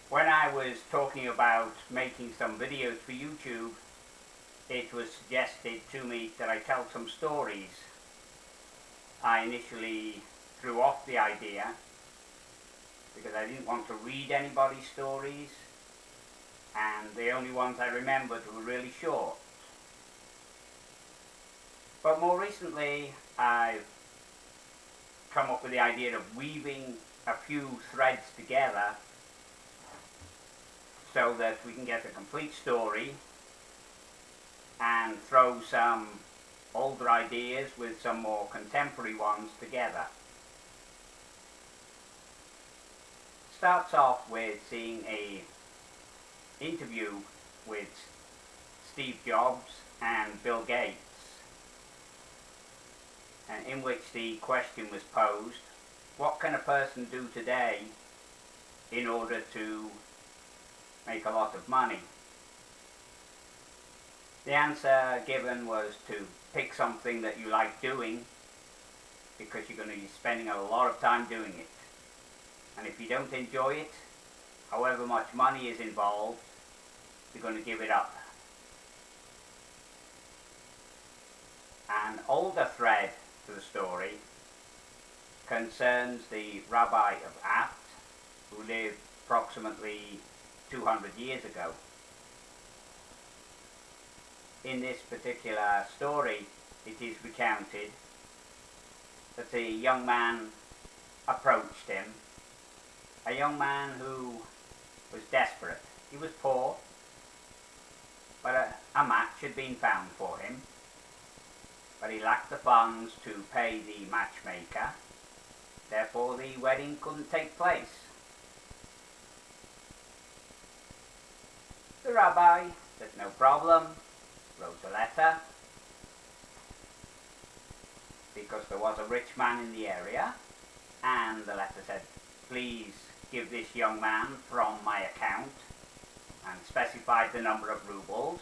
When I was talking about making some videos for YouTube, it was suggested to me that I tell some stories. I initially threw off the idea because I didn't want to read anybody's stories, and the only ones I remembered were really short. But more recently, I've come up with the idea of weaving a few threads together so that we can get a complete story and throw some older ideas with some more contemporary ones together. Starts off with seeing an interview with Steve Jobs and Bill Gates, and in which the question was posed, what can a person do today in order to make a lot of money? The answer given was to pick something that you like doing, because you're going to be spending a lot of time doing it. And if you don't enjoy it, however much money is involved, you're going to give it up. An older thread to the story concerns the Rabbi of Apt, who lived approximately 200 years ago. In this particular story, it is recounted that a young man approached him, a young man who was desperate. He was poor, but a match had been found for him, but he lacked the funds to pay the matchmaker, therefore the wedding couldn't take place. The rabbi said no problem, wrote a letter, because there was a rich man in the area, and the letter said, please give this young man from my account, and specified the number of rubles.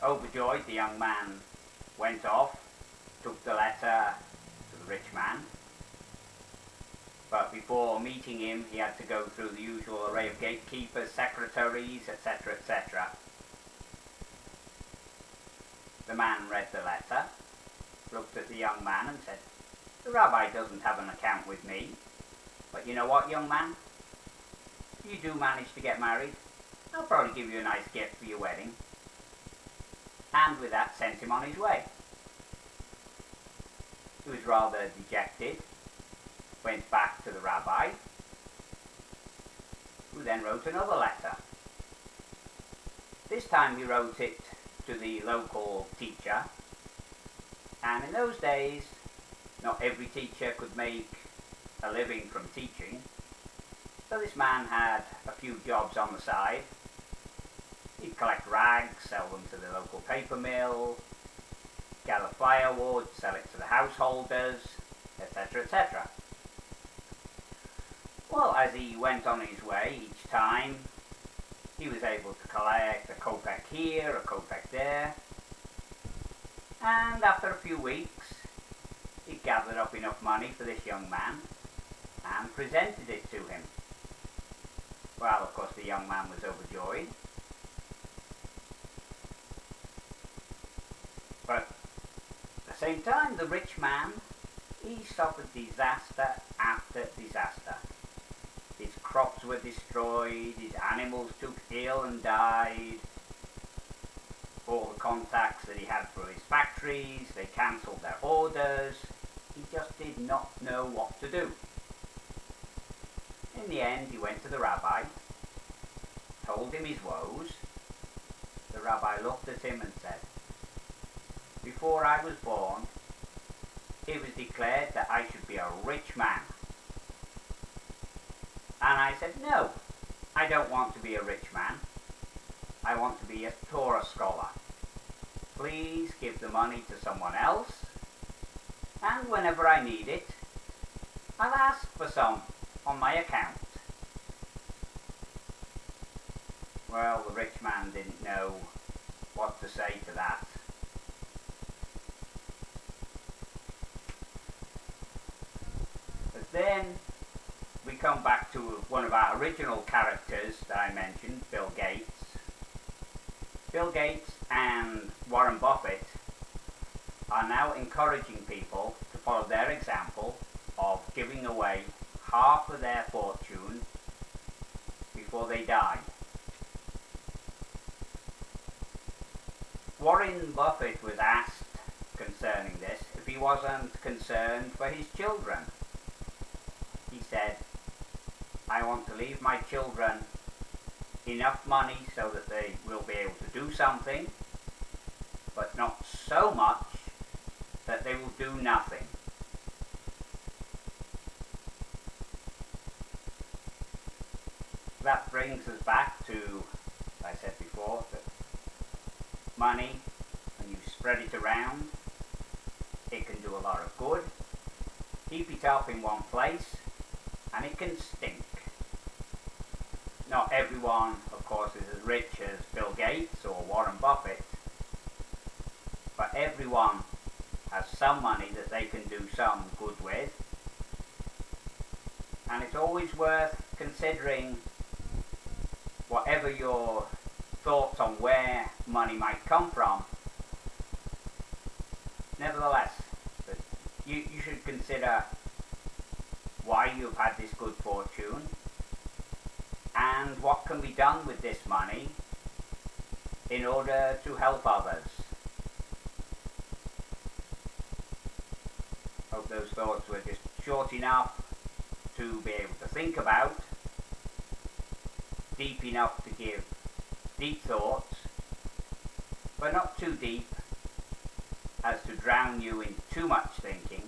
Overjoyed, the young man went off, took the letter to the rich man, but before meeting him he had to go through the usual array of gatekeepers, secretaries, etc., etc. The man read the letter, looked at the young man and said, the rabbi doesn't have an account with me, but you know what, young man? If you do manage to get married, I'll probably give you a nice gift for your wedding. And with that sent him on his way. He was rather dejected, went back to the rabbi, who then wrote another letter. This time he wrote it to the local teacher, and in those days not every teacher could make a living from teaching, so this man had a few jobs on the side. He'd collect rags, sell them to the local paper mill, gather firewood, sell it to the householders, etc., etc. Well, as he went on his way each time, he was able to collect a kopeck here, a kopeck there, and after a few weeks, he gathered up enough money for this young man and presented it to him. Well, of course, the young man was overjoyed. But at the same time, the rich man, he suffered disaster after disaster. His crops were destroyed, his animals took ill and died. All the contacts that he had for his factories, they cancelled their orders. He just did not know what to do. In the end, he went to the rabbi, told him his woes. The rabbi looked at him and said, before I was born, it was declared that I should be a rich man. And I said, no, I don't want to be a rich man. I want to be a Torah scholar. Please give the money to someone else, and whenever I need it, I'll ask for some on my account. Well, the rich man didn't know what to say to that. But then we come back to one of our original characters that I mentioned, Bill Gates. Bill Gates and Warren Buffett are now encouraging people to follow their example of giving away half of their fortune before they die. Warren Buffett was asked concerning this if he wasn't concerned for his children. He said, I want to leave my children enough money so that they will be able to do something, but not so much that they will do nothing. That brings us back to, as I said before, that money, when you spread it around, it can do a lot of good. Keep it up in one place, and it can stink. Not everyone, of course, is as rich as Bill Gates or Warren Buffett, but everyone has some money that they can do some good with. And it's always worth considering, whatever your thoughts on where money might come from, nevertheless, you should consider why you've had this good fortune and what can be done with this money in order to help others. Hope those thoughts were just short enough to be able to think about, deep enough to give deep thoughts, but not too deep as to drown you in too much thinking.